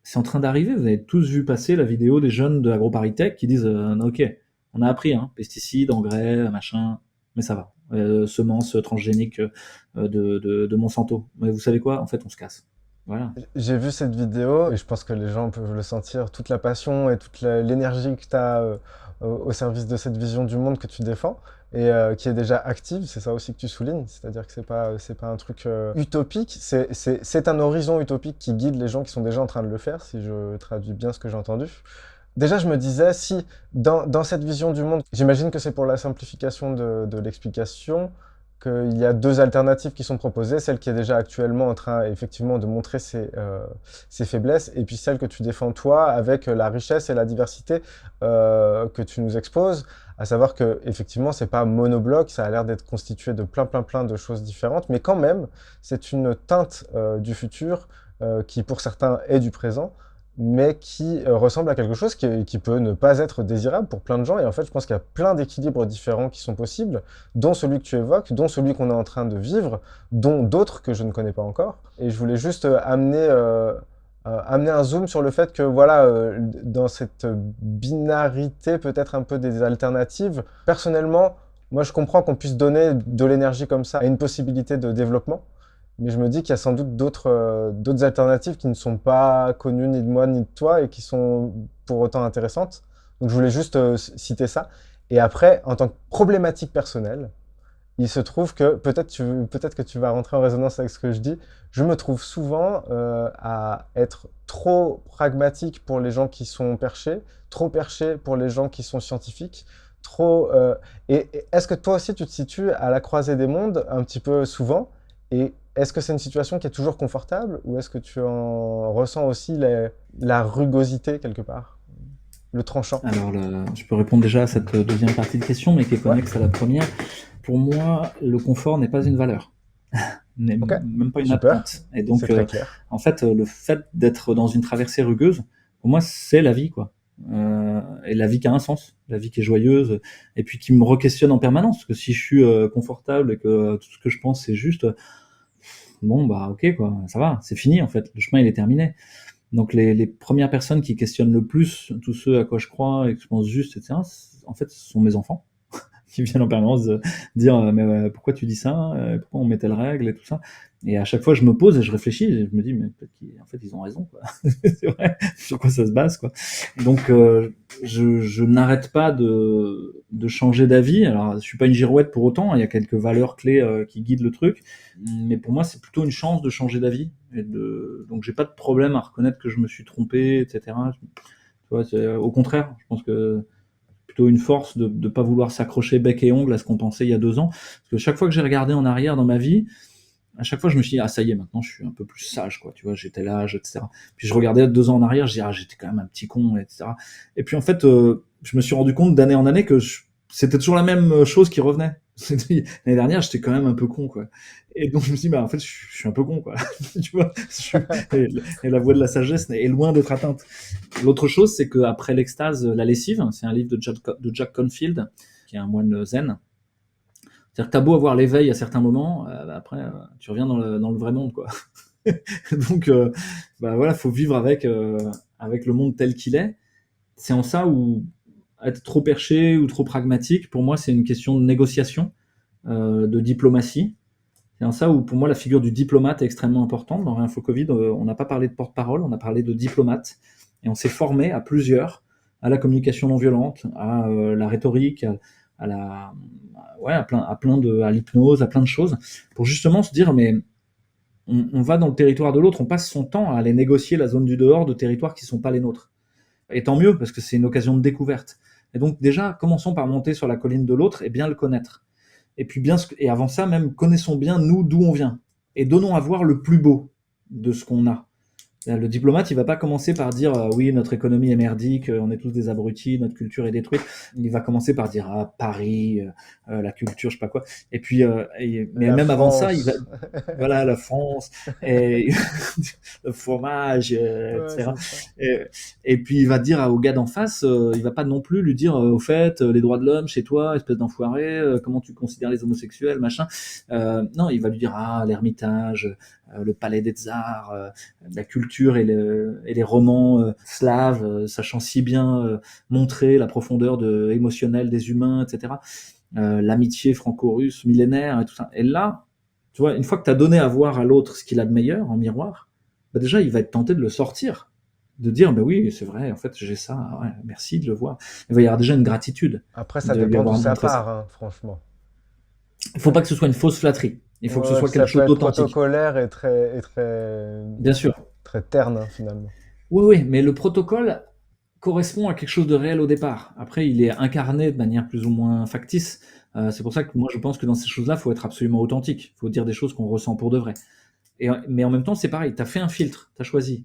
C'est en train d'arriver. Vous avez tous vu passer la vidéo des jeunes de AgroParisTech qui disent ok, on a appris, hein, pesticides, engrais, machin, mais ça va. Semences transgéniques de Monsanto. Mais vous savez quoi? En fait, on se casse. Voilà. J'ai vu cette vidéo et je pense que les gens peuvent le sentir, toute la passion et toute l'énergie que tu as au service de cette vision du monde que tu défends et qui est déjà active, c'est ça aussi que tu soulignes, c'est-à-dire que c'est pas un truc utopique, c'est un horizon utopique qui guide les gens qui sont déjà en train de le faire, si je traduis bien ce que j'ai entendu. Déjà, je me disais, si dans cette vision du monde, j'imagine que c'est pour la simplification de l'explication, qu'il y a deux alternatives qui sont proposées, celle qui est déjà actuellement en train effectivement de montrer ses faiblesses, et puis celle que tu défends toi avec la richesse et la diversité que tu nous exposes, à savoir que effectivement c'est pas monobloc, ça a l'air d'être constitué de plein de choses différentes, mais quand même c'est une teinte du futur qui pour certains est du présent, mais qui ressemble à quelque chose qui peut ne pas être désirable pour plein de gens. Et en fait, je pense qu'il y a plein d'équilibres différents qui sont possibles, dont celui que tu évoques, dont celui qu'on est en train de vivre, dont d'autres que je ne connais pas encore. Et je voulais juste amener un zoom sur le fait que, voilà, dans cette binarité, peut-être un peu des alternatives, personnellement, moi, je comprends qu'on puisse donner de l'énergie comme ça à une possibilité de développement. Mais je me dis qu'il y a sans doute d'autres alternatives qui ne sont pas connues ni de moi ni de toi et qui sont pour autant intéressantes. Donc je voulais juste citer ça. Et après, en tant que problématique personnelle, il se trouve que peut-être que tu vas rentrer en résonance avec ce que je dis. Je me trouve souvent à être trop pragmatique pour les gens qui sont perchés, trop perché pour les gens qui sont scientifiques. Trop, et est-ce que toi aussi tu te situes à la croisée des mondes un petit peu souvent? Et est-ce que c'est une situation qui est toujours confortable ou est-ce que tu en ressens aussi la rugosité quelque part, le tranchant? Alors, je peux répondre déjà à cette deuxième partie de question, mais qui est Ouais, connexe à la première. Pour moi, le confort n'est pas une valeur, n'est ok, même pas une super, attente. Et c'est donc, très clair. en fait, le fait d'être dans une traversée rugueuse, pour moi, c'est la vie, quoi. Et la vie qui a un sens, la vie qui est joyeuse, et puis qui me re-questionne en permanence. Parce que si je suis confortable et que tout ce que je pense c'est juste, bon bah ok quoi, ça va, c'est fini en fait, le chemin il est terminé. Donc les premières personnes qui questionnent le plus tout ce à quoi je crois et que je pense juste, etc., en fait, ce sont mes enfants qui viennent en permanence dire mais pourquoi tu dis ça, pourquoi on met telle règle et tout ça. Et à chaque fois, je me pose et je réfléchis et je me dis mais peut-être qu'en fait ils ont raison quoi. C'est vrai. Sur quoi ça se base quoi. Donc je n'arrête pas de changer d'avis. Alors je suis pas une girouette pour autant. Il y a quelques valeurs clés qui guident le truc, mais pour moi c'est plutôt une chance de changer d'avis. Donc j'ai pas de problème à reconnaître que je me suis trompé, etc. Tu vois, au contraire, je pense que plutôt une force de ne pas vouloir s'accrocher bec et ongle à ce qu'on pensait il y a 2 ans. Parce que chaque fois que j'ai regardé en arrière dans ma vie, à chaque fois je me suis dit, ah ça y est, maintenant je suis un peu plus sage, quoi, tu vois, j'ai tel âge, etc. Puis je regardais 2 ans en arrière, je dis, ah j'étais quand même un petit con, etc. Et puis en fait, je me suis rendu compte d'année en année que c'était toujours la même chose qui revenait. L'année dernière, j'étais quand même un peu con, quoi. Et donc je me suis dit, bah en fait, je suis un peu con, quoi. Tu vois, et la voie de la sagesse est loin d'être atteinte. L'autre chose, c'est qu'après l'extase, la lessive, c'est un livre de Jack Canfield, qui est un moine zen. C'est-à-dire que t'as beau avoir l'éveil à certains moments, après, tu reviens dans le vrai monde, quoi. Donc, bah voilà, faut vivre avec le monde tel qu'il est. C'est en ça où être trop perché ou trop pragmatique, pour moi, c'est une question de négociation, de diplomatie. C'est en ça où, pour moi, la figure du diplomate est extrêmement importante. Dans Réinfo Covid, on n'a pas parlé de porte-parole, on a parlé de diplomate. Et on s'est formé à plusieurs, à la communication non violente, à la rhétorique, à la, ouais, à l'hypnose, à plein de choses, pour justement se dire, mais on va dans le territoire de l'autre, on passe son temps à aller négocier la zone du dehors de territoires qui ne sont pas les nôtres. Et tant mieux, parce que c'est une occasion de découverte. Et donc déjà, commençons par monter sur la colline de l'autre et bien le connaître. Et puis et avant ça, même connaissons bien nous d'où on vient. Et donnons à voir le plus beau de ce qu'on a. Le diplomate, il va pas commencer par dire oui, notre économie est merdique, on est tous des abrutis, notre culture est détruite. Il va commencer par dire ah, Paris, la culture, je sais pas quoi. Et puis, mais La même avant ça, il va France. voilà la France et le fromage, Ouais, etc. c'est ça. Et, et puis il va dire au gars d'en face, il va pas non plus lui dire au fait les droits de l'homme chez toi, espèce d'enfoiré, comment tu considères les homosexuels, machin. Non, il va lui dire ah l'Ermitage, le Palais des Tsars, la culture et les romans slaves, sachant si bien montrer la profondeur émotionnelle des humains, etc. L'amitié franco-russe millénaire et tout ça. Et là, tu vois, une fois que tu as donné à voir à l'autre ce qu'il a de meilleur en miroir, bah déjà, il va être tenté de le sortir, de dire, bah oui, c'est vrai, en fait, j'ai ça, ouais, merci de le voir. Il va y avoir déjà une gratitude Après, ça de lui dépend d'où avoir ça montré ça. part, hein, franchement. Il faut pas que ce soit une fausse flatterie. Il faut que ce Ouais, soit puis ça quelque peut chose être d'authentique. protocolaire Bien sûr. très terne, hein, finalement. Oui, oui, mais le protocole correspond à quelque chose de réel au départ. Après, il est incarné de manière plus ou moins factice. C'est pour ça que moi, je pense que dans ces choses-là, il faut être absolument authentique. Il faut dire des choses qu'on ressent pour de vrai. Mais en même temps, c'est pareil. Tu as fait un filtre, tu as choisi.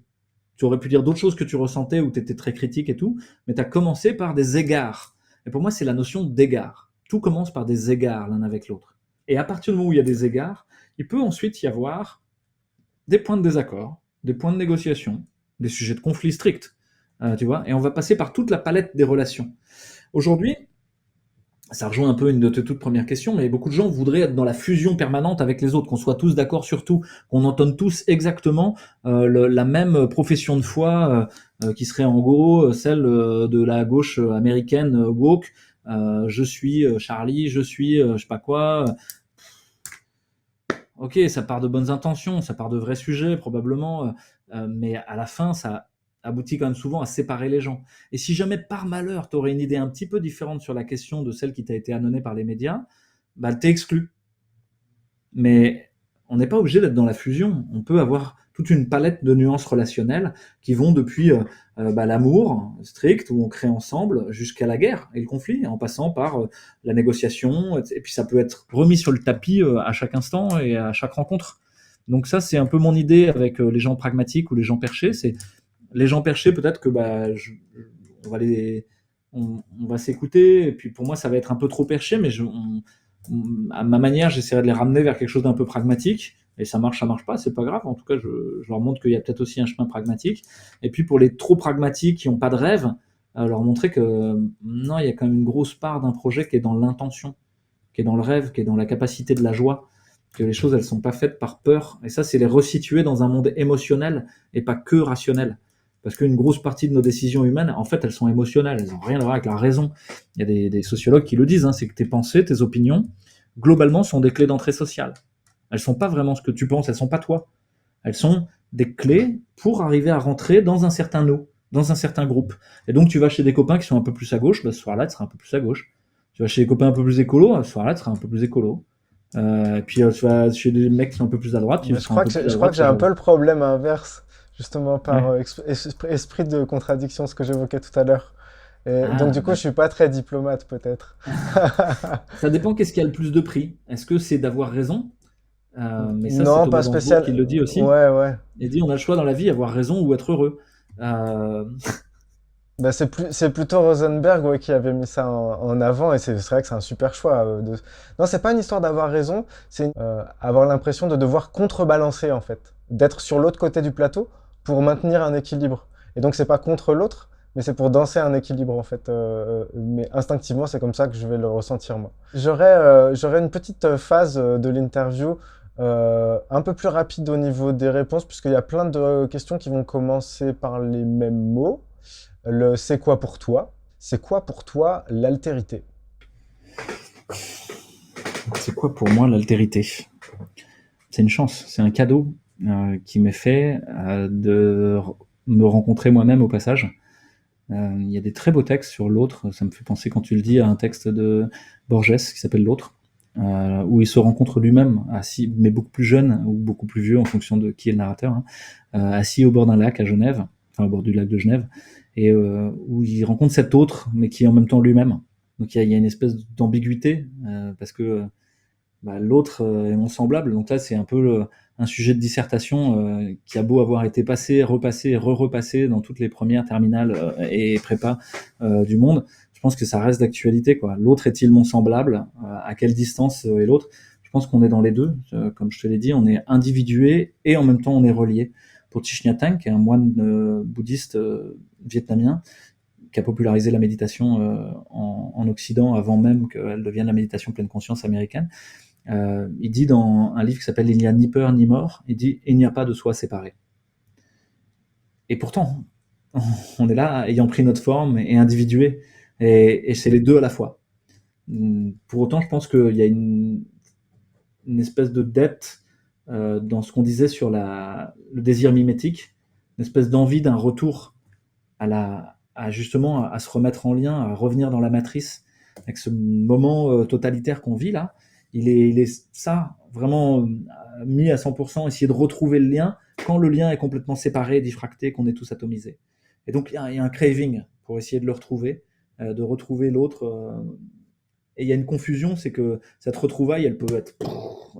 Tu aurais pu dire d'autres choses que tu ressentais ou tu étais très critique et tout, mais tu as commencé par des égards. Et pour moi, c'est la notion d'égard. Tout commence par des égards l'un avec l'autre. Et à partir du moment où il y a des égards, il peut ensuite y avoir des points de désaccord, des points de négociation, des sujets de conflit stricts, tu vois, et on va passer par toute la palette des relations. Aujourd'hui, ça rejoint un peu une de tes toutes premières questions, mais beaucoup de gens voudraient être dans la fusion permanente avec les autres, qu'on soit tous d'accord sur tout, qu'on entende tous exactement la même profession de foi qui serait en gros celle de la gauche américaine woke. Je suis Charlie, je suis je sais pas quoi. Ok, ça part de bonnes intentions, ça part de vrais sujets probablement, mais à la fin, ça aboutit quand même souvent à séparer les gens. Et si jamais par malheur, tu aurais une idée un petit peu différente sur la question de celle qui t'a été annonnée par les médias, bah, t'es exclu. Mais on n'est pas obligé d'être dans la fusion. On peut avoir toute une palette de nuances relationnelles qui vont depuis bah, l'amour strict, où on crée ensemble, jusqu'à la guerre et le conflit, en passant par la négociation. Et puis ça peut être remis sur le tapis à chaque instant et à chaque rencontre. Donc ça, c'est un peu mon idée avec les gens pragmatiques ou les gens perchés. C'est les gens perchés, peut-être que bah, on va on va s'écouter. Et puis pour moi, ça va être un peu trop perché, mais à ma manière, j'essaierai de les ramener vers quelque chose d'un peu pragmatique. Et ça marche pas, c'est pas grave. En tout cas, je leur montre qu'il y a peut-être aussi un chemin pragmatique. Et puis pour les trop pragmatiques qui n'ont pas de rêve, leur montrer que non, il y a quand même une grosse part d'un projet qui est dans l'intention, qui est dans le rêve, qui est dans la capacité de la joie, que les choses elles sont pas faites par peur. Et ça, c'est les resituer dans un monde émotionnel et pas que rationnel. Parce qu'une grosse partie de nos décisions humaines, en fait, elles sont émotionnelles, elles n'ont rien à voir avec la raison. Il y a des sociologues qui le disent, hein, c'est que tes pensées, tes opinions, globalement, sont des clés d'entrée sociale. Elles sont pas vraiment ce que tu penses, elles sont pas toi. Elles sont des clés pour arriver à rentrer dans un certain nous, dans un certain groupe. Et donc, tu vas chez des copains qui sont un peu plus à gauche, bah, ce soir-là, tu seras un peu plus à gauche. Tu vas chez des copains un peu plus écolos, ce soir-là, tu seras un peu plus écolo. Et puis, tu vas chez des mecs qui sont un peu plus à droite, tu Mais seras un peu plus à je crois droite. que j'ai un peu le problème inverse, justement par Ouais. esprit de contradiction, ce que j'évoquais tout à l'heure. Et donc, Ah, du coup, je suis pas très diplomate, peut-être. ça dépend qu'est-ce qui a le plus de prix. Est-ce que c'est d'avoir raison? Mais ça, c'est Non, pas Thomas Danforth spécial. qui le dit aussi. Ouais, ouais. Il dit on a le choix dans la vie, avoir raison ou être heureux. Euh, Bah, c'est plutôt Rosenberg, ouais, qui avait mis ça en avant, et c'est vrai que c'est un super choix. Non, c'est pas une histoire d'avoir raison, c'est avoir l'impression de devoir contrebalancer, en fait. D'être sur l'autre côté du plateau pour maintenir un équilibre. Et donc, c'est pas contre l'autre, mais c'est pour danser un équilibre, en fait. Mais instinctivement, c'est comme ça que je vais le ressentir, moi. J'aurais une petite phase de l'interview un peu plus rapide au niveau des réponses, puisqu'il y a plein de questions qui vont commencer par les mêmes mots. Le c'est quoi pour toi? C'est quoi pour toi l'altérité? c'est quoi pour moi l'altérité? C'est une chance, c'est un cadeau qui m'est fait de me rencontrer moi-même au passage. Il y a des très beaux textes sur l'autre. Ça me fait penser, quand tu le dis, à un texte de Borges qui s'appelle L'autre, où il se rencontre lui-même, assis, mais beaucoup plus jeune ou beaucoup plus vieux en fonction de qui est le narrateur, hein, assis au bord d'un lac à Genève, enfin au bord du lac de Genève, et où il rencontre cet autre, mais qui est en même temps lui-même. Donc il y a une espèce d'ambiguïté, parce que bah, l'autre est mon semblable. Donc là, c'est un peu un sujet de dissertation qui a beau avoir été passé, repassé, re-repassé dans toutes les premières terminales et prépa du monde. Je pense que ça reste d'actualité, quoi. L'autre est-il mon semblable? À quelle distance est l'autre? Je pense qu'on est dans les deux. Comme je te l'ai dit, on est individué et en même temps on est relié. Pour Thich Nhat Hanh, qui est un moine bouddhiste vietnamien, qui a popularisé la méditation en Occident avant même qu'elle devienne la méditation pleine conscience américaine. Il dit dans un livre qui s'appelle Il n'y a ni peur ni mort, il dit il n'y a pas de soi séparé. Et pourtant, on est là ayant pris notre forme et individué, et c'est les deux à la fois. Pour autant, je pense qu'il y a une espèce de dette dans ce qu'on disait sur le désir mimétique, une espèce d'envie d'un retour justement à se remettre en lien, à revenir dans la matrice avec ce moment totalitaire qu'on vit là. Il est ça, vraiment mis à 100%, essayer de retrouver le lien quand le lien est complètement séparé, diffracté, qu'on est tous atomisés. Et donc il y a un craving pour essayer de le retrouver, de retrouver l'autre. Et il y a une confusion, c'est que cette retrouvaille, elle peut être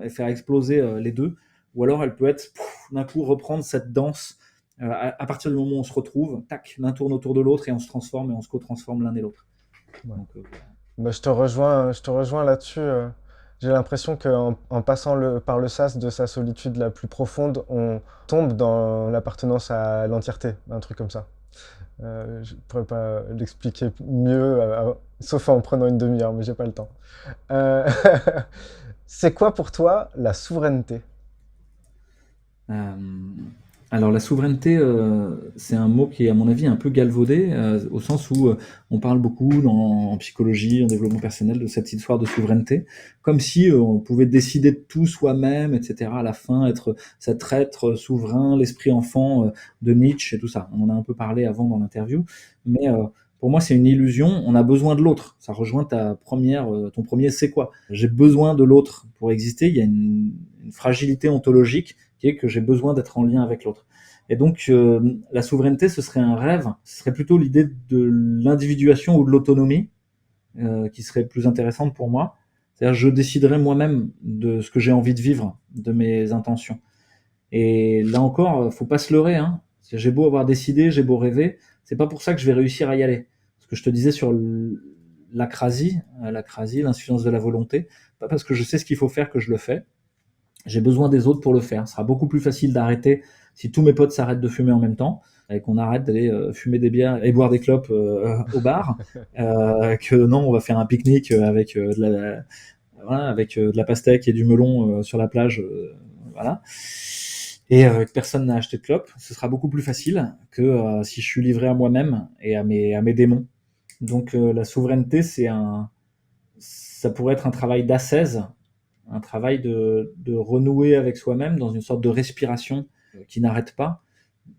faire exploser les deux, ou alors elle peut être d'un coup reprendre cette danse. À partir du moment où on se retrouve, tac, l'un tourne autour de l'autre et on se transforme et on se co-transforme l'un et l'autre. Ouais. Donc, Bah, je te rejoins là-dessus. J'ai l'impression qu'en passant par le sas de sa solitude la plus profonde, on tombe dans l'appartenance à l'entièreté, un truc comme ça. Je pourrais pas l'expliquer mieux, sauf en prenant une demi-heure, mais j'ai pas le temps. Euh, c'est quoi pour toi la souveraineté? Euh, alors la souveraineté, c'est un mot qui est à mon avis un peu galvaudé, au sens où on parle beaucoup en psychologie, en développement personnel de cette histoire de souveraineté, comme si on pouvait décider de tout soi-même, etc. À la fin, être cet être souverain, l'esprit enfant de Nietzsche et tout ça. On en a un peu parlé avant dans l'interview, mais pour moi c'est une illusion. On a besoin de l'autre. Ça rejoint ton premier c'est quoi? J'ai besoin de l'autre pour exister. Il y a une fragilité ontologique qui est que j'ai besoin d'être en lien avec l'autre. Et donc, la souveraineté, ce serait un rêve, ce serait plutôt l'idée de l'individuation ou de l'autonomie qui serait plus intéressante pour moi. C'est-à-dire, je déciderais moi-même de ce que j'ai envie de vivre, de mes intentions. Et là encore, faut pas se leurrer. Hein. J'ai beau avoir décidé, j'ai beau rêver, c'est pas pour ça que je vais réussir à y aller. Ce que je te disais sur l'acrasie, l'insuffisance de la volonté, pas parce que je sais ce qu'il faut faire que je le fais. J'ai besoin des autres pour le faire. Ce sera beaucoup plus facile d'arrêter si tous mes potes s'arrêtent de fumer en même temps et qu'on arrête d'aller fumer des bières et boire des clopes au bar, que non, on va faire un pique-nique avec de la pastèque et du melon sur la plage, voilà. Et que personne n'a acheté de clopes. Ce sera beaucoup plus facile que si je suis livré à moi-même et à mes démons. Donc la souveraineté, ça pourrait être un travail d'ascèse, un travail de renouer avec soi-même dans une sorte de respiration qui n'arrête pas.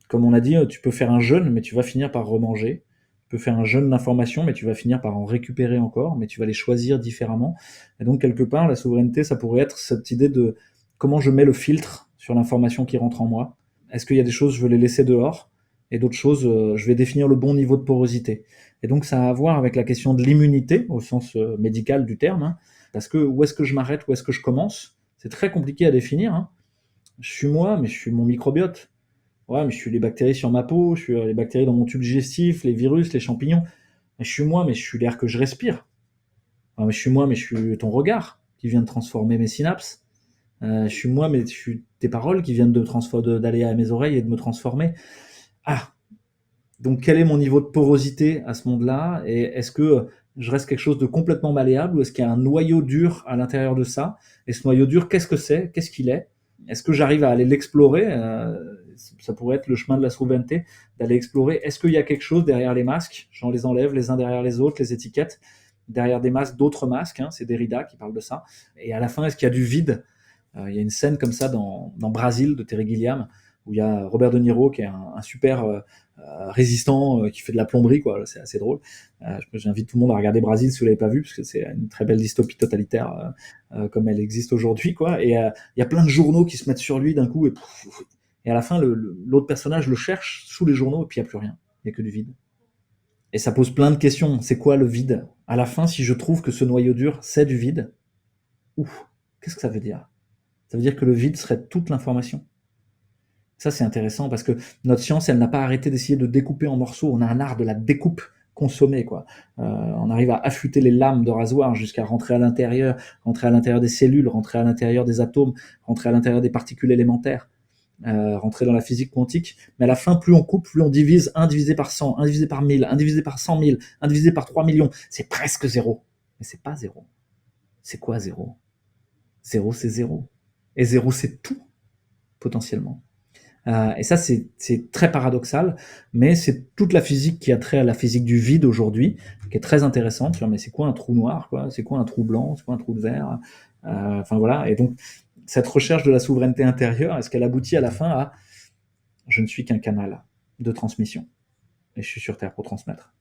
Comme on a dit, tu peux faire un jeûne, mais tu vas finir par remanger. Tu peux faire un jeûne d'information, mais tu vas finir par en récupérer encore, mais tu vas les choisir différemment. Et donc, quelque part, la souveraineté, ça pourrait être cette idée de comment je mets le filtre sur l'information qui rentre en moi. Est-ce qu'il y a des choses, je veux les laisser dehors, et d'autres choses, je vais définir le bon niveau de porosité. Et donc, ça a à voir avec la question de l'immunité, au sens médical du terme, hein, parce que où est-ce que je m'arrête, où est-ce que je commence, c'est très compliqué à définir. Hein. Je suis moi, mais je suis mon microbiote. Ouais, mais je suis les bactéries sur ma peau, je suis les bactéries dans mon tube digestif, les virus, les champignons. Mais je suis moi, mais je suis l'air que je respire. Ouais, mais je suis moi, mais je suis ton regard qui vient de transformer mes synapses. Je suis moi, mais je suis tes paroles qui viennent d'aller à mes oreilles et de me transformer. Ah, donc quel est mon niveau de porosité à ce monde-là? Et est-ce que je reste quelque chose de complètement malléable ou est-ce qu'il y a un noyau dur à l'intérieur de ça? Et ce noyau dur, qu'est-ce que c'est? Qu'est-ce qu'il est? Est-ce que j'arrive à aller l'explorer? Ça pourrait être le chemin de la souveraineté, d'aller explorer. Est-ce qu'il y a quelque chose derrière les masques? J'en les enlève les uns derrière les autres, les étiquettes, derrière des masques, d'autres masques. Hein, c'est Derrida qui parle de ça. Et à la fin, est-ce qu'il y a du vide? Il y a une scène comme ça dans Brasil de Terry Gilliam où il y a Robert De Niro qui est un super résistant qui fait de la plomberie, quoi. C'est assez drôle. J'invite tout le monde à regarder Brasil si vous l'avez pas vu, parce que c'est une très belle dystopie totalitaire comme elle existe aujourd'hui, quoi. Et il y a plein de journaux qui se mettent sur lui d'un coup, et à la fin, l'autre personnage le cherche sous les journaux, et puis il n'y a plus rien. Il n'y a que du vide. Et ça pose plein de questions. C'est quoi le vide? À la fin, si je trouve que ce noyau dur, c'est du vide, ouf, qu'est-ce que ça veut dire? Ça veut dire que le vide serait toute l'information. Ça, c'est intéressant parce que notre science, elle n'a pas arrêté d'essayer de découper en morceaux. On a un art de la découpe consommée, quoi. On arrive à affûter les lames de rasoir jusqu'à rentrer à l'intérieur des cellules, rentrer à l'intérieur des atomes, rentrer à l'intérieur des particules élémentaires, rentrer dans la physique quantique. Mais à la fin, plus on coupe, plus on divise. 1 divisé par 100, 1 divisé par 1000, 1 divisé par 100 000, 1 divisé par 3 millions. C'est presque zéro. Mais c'est pas zéro. C'est quoi zéro? Zéro, c'est zéro. Et zéro, c'est tout, potentiellement. Et ça, c'est très paradoxal, mais c'est toute la physique qui a trait à la physique du vide aujourd'hui, qui est très intéressante. Mais c'est quoi un trou noir, quoi? C'est quoi un trou blanc? C'est quoi un trou de verre? Enfin voilà. Et donc, cette recherche de la souveraineté intérieure, est-ce qu'elle aboutit à la fin à je ne suis qu'un canal de transmission et je suis sur Terre pour transmettre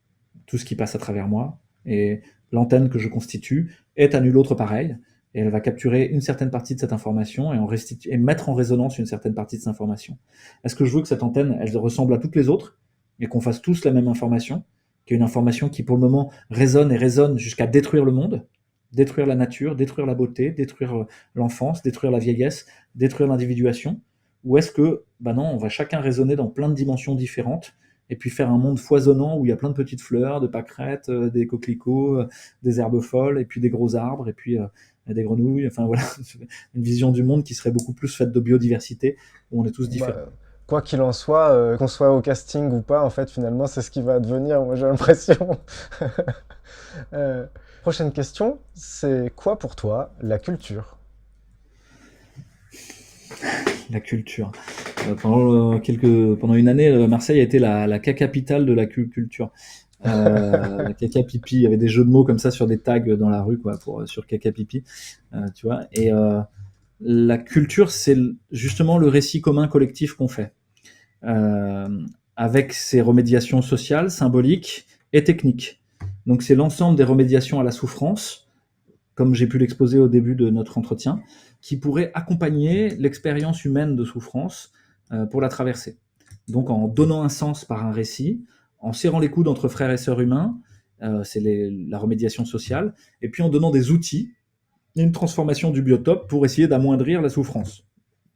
tout ce qui passe à travers moi, et l'antenne que je constitue est à nul autre pareil, et elle va capturer une certaine partie de cette information et mettre en résonance une certaine partie de cette information. Est-ce que je veux que cette antenne, elle ressemble à toutes les autres, et qu'on fasse tous la même information, qui est une information qui pour le moment résonne et résonne jusqu'à détruire le monde, détruire la nature, détruire la beauté, détruire l'enfance, détruire la vieillesse, détruire l'individuation, ou est-ce que, bah non, on va chacun résonner dans plein de dimensions différentes, et puis faire un monde foisonnant où il y a plein de petites fleurs, de pâquerettes, des coquelicots, des herbes folles, et puis des gros arbres, et puis des grenouilles, enfin voilà, une vision du monde qui serait beaucoup plus faite de biodiversité, où on est tous différents. Bah, quoi qu'il en soit, qu'on soit au casting ou pas, en fait, finalement, c'est ce qui va advenir, moi j'ai l'impression. Euh, Prochaine question, c'est quoi pour toi la culture? La culture. Pendant une année, Marseille a été la caca-capitale de la culture. La caca pipi, il y avait des jeux de mots comme ça sur des tags dans la rue, quoi, sur caca pipi, tu vois. Et la culture, c'est justement le récit commun collectif qu'on fait, euh, avec ses remédiations sociales, symboliques et techniques. Donc c'est l'ensemble des remédiations à la souffrance, comme j'ai pu l'exposer au début de notre entretien, qui pourrait accompagner l'expérience humaine de souffrance pour la traverser. Donc en donnant un sens par un récit, en serrant les coudes entre frères et sœurs humains, c'est la remédiation sociale, et puis en donnant des outils, une transformation du biotope pour essayer d'amoindrir la souffrance.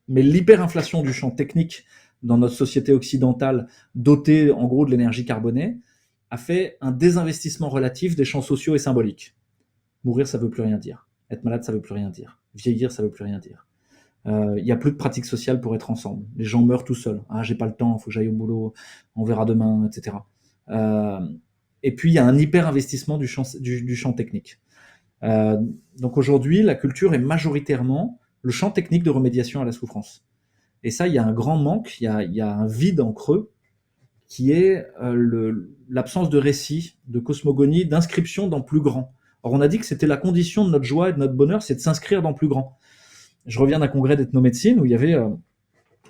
Mais l'hyperinflation du champ technique dans notre société occidentale, dotée en gros de l'énergie carbonée, a fait un désinvestissement relatif des champs sociaux et symboliques. Mourir, ça veut plus rien dire. Être malade, ça veut plus rien dire. Vieillir, ça veut plus rien dire. Il y a plus de pratiques sociales pour être ensemble. Les gens meurent tout seuls. Ah, j'ai pas le temps, il faut que j'aille au boulot, on verra demain, etc. Euh, et puis, il y a un hyper-investissement du champ technique. Euh, donc aujourd'hui, la culture est majoritairement le champ technique de remédiation à la souffrance. Et ça, il y a un grand manque, il y a un vide en creux qui est l'absence de récit, de cosmogonie, d'inscription dans plus grand. Or, on a dit que c'était la condition de notre joie et de notre bonheur, c'est de s'inscrire dans plus grand. Je reviens d'un congrès d'ethnomédecine où il y avait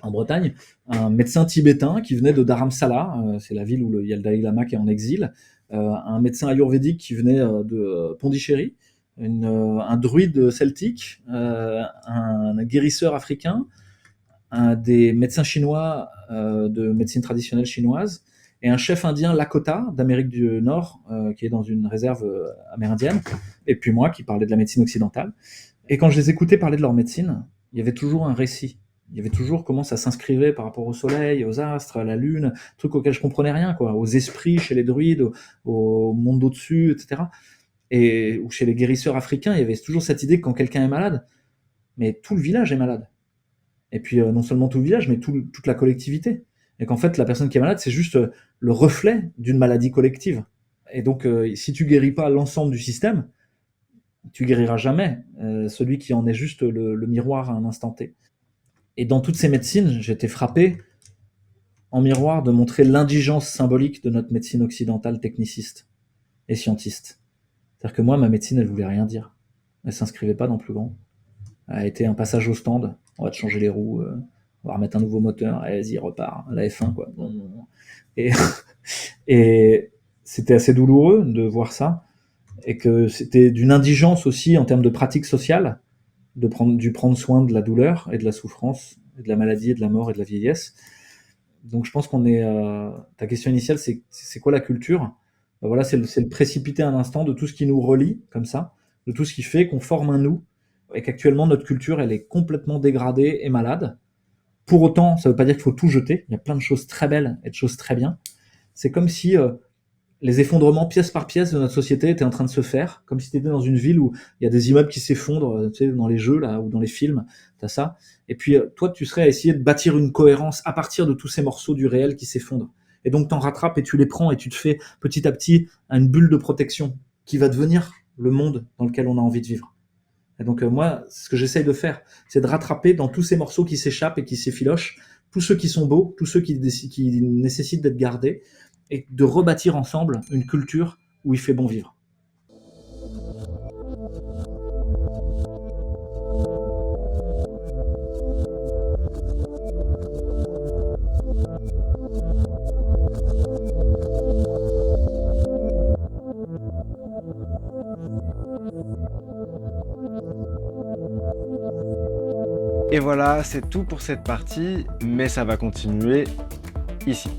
en Bretagne un médecin tibétain qui venait de Dharamsala, c'est la ville où il y a le Dalai Lama qui est en exil, un médecin ayurvédique qui venait de Pondichéry, un druide celtique, un guérisseur africain, des médecins chinois de médecine traditionnelle chinoise, et un chef indien Lakota d'Amérique du Nord qui est dans une réserve amérindienne, et puis moi qui parlais de la médecine occidentale. Et quand je les écoutais parler de leur médecine, il y avait toujours un récit. Il y avait toujours comment ça s'inscrivait par rapport au soleil, aux astres, à la lune, trucs auxquels je comprenais rien, quoi, aux esprits chez les druides, au monde d'au-dessus, etc. Ou chez les guérisseurs africains, il y avait toujours cette idée que quand quelqu'un est malade, mais tout le village est malade. Et puis non seulement tout le village, mais toute la collectivité. Et qu'en fait, la personne qui est malade, c'est juste le reflet d'une maladie collective. Et donc, si tu guéris pas l'ensemble du système, tu guériras jamais celui qui en est juste le miroir à un instant T. Et dans toutes ces médecines, j'étais frappé en miroir de montrer l'indigence symbolique de notre médecine occidentale techniciste et scientiste. C'est-à-dire que moi, ma médecine, elle voulait rien dire. Elle s'inscrivait pas dans plus grand. Elle a été un passage au stand. On va te changer les roues, on va remettre un nouveau moteur. Allez, vas-y, repart. La F1, quoi. Et, et c'était assez douloureux de voir ça. Et que c'était d'une indigence aussi en termes de pratique sociale, du prendre soin de la douleur et de la souffrance, et de la maladie et de la mort et de la vieillesse. Donc je pense qu'on est... ta question initiale, c'est quoi la culture? Ben voilà, c'est le précipiter un instant de tout ce qui nous relie, comme ça, de tout ce qui fait qu'on forme un nous, et qu'actuellement notre culture, elle est complètement dégradée et malade. Pour autant, ça ne veut pas dire qu'il faut tout jeter, il y a plein de choses très belles et de choses très bien. C'est comme si les effondrements pièce par pièce de notre société étaient en train de se faire, comme si tu étais dans une ville où il y a des immeubles qui s'effondrent, tu sais, dans les jeux là, ou dans les films, tu as ça. Et puis toi, tu serais à essayer de bâtir une cohérence à partir de tous ces morceaux du réel qui s'effondrent. Et donc t'en rattrapes et tu les prends et tu te fais petit à petit une bulle de protection qui va devenir le monde dans lequel on a envie de vivre. Et donc moi, ce que j'essaye de faire, c'est de rattraper dans tous ces morceaux qui s'échappent et qui s'effilochent, tous ceux qui sont beaux, tous ceux qui nécessitent d'être gardés, et de rebâtir ensemble une culture où il fait bon vivre. Et voilà, c'est tout pour cette partie, mais ça va continuer ici.